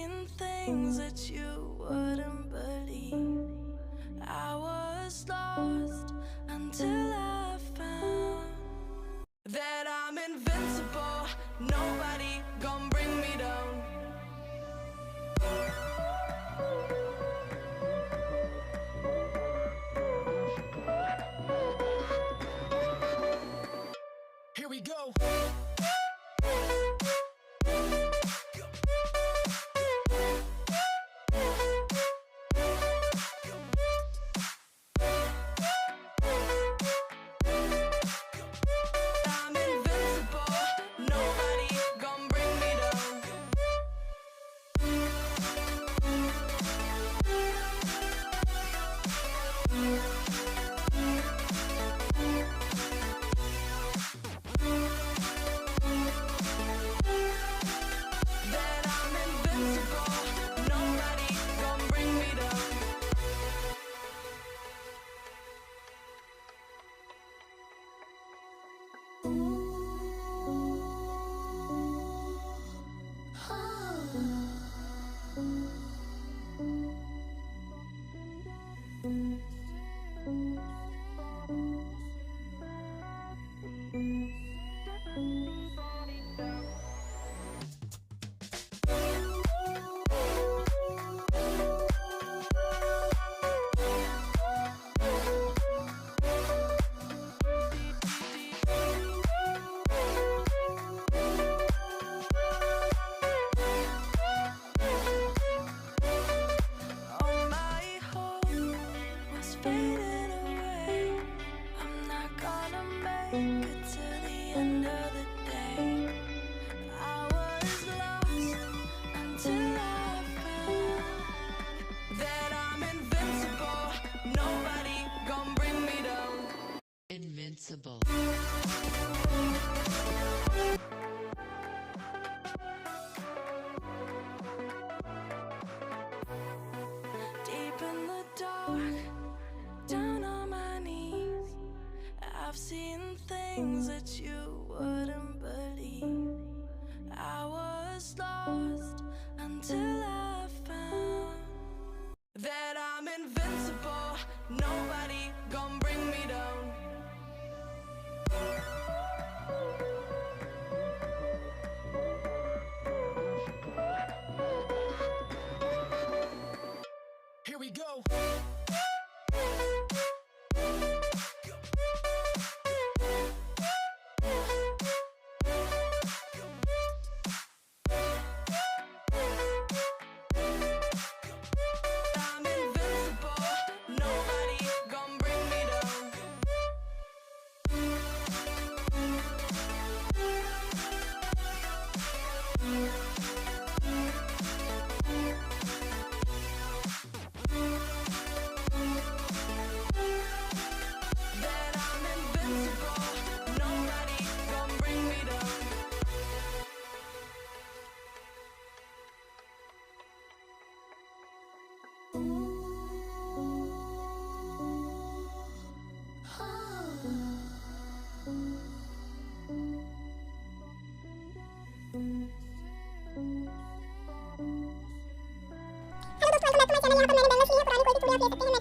seen things that you wouldn't believe. I was lost until I found that I'm invincible. Nobody gon' bring me down. Here we go. Invincible. Deep in the dark, down on my knees, I've seen things that you wouldn't believe. I was lost until I found that I'm invincible. Nobody gon' bring me down. Here we go. I'm invincible. Nobody gon' bring me down. That I'm invincible. Nobody gon' bring me down. Hello दोस्तों, welcome back to my channel. यहाँ पर मैंने bangles लिए हैं, पुरानी कोई भी चूड़ियां आप ले सकते हैं।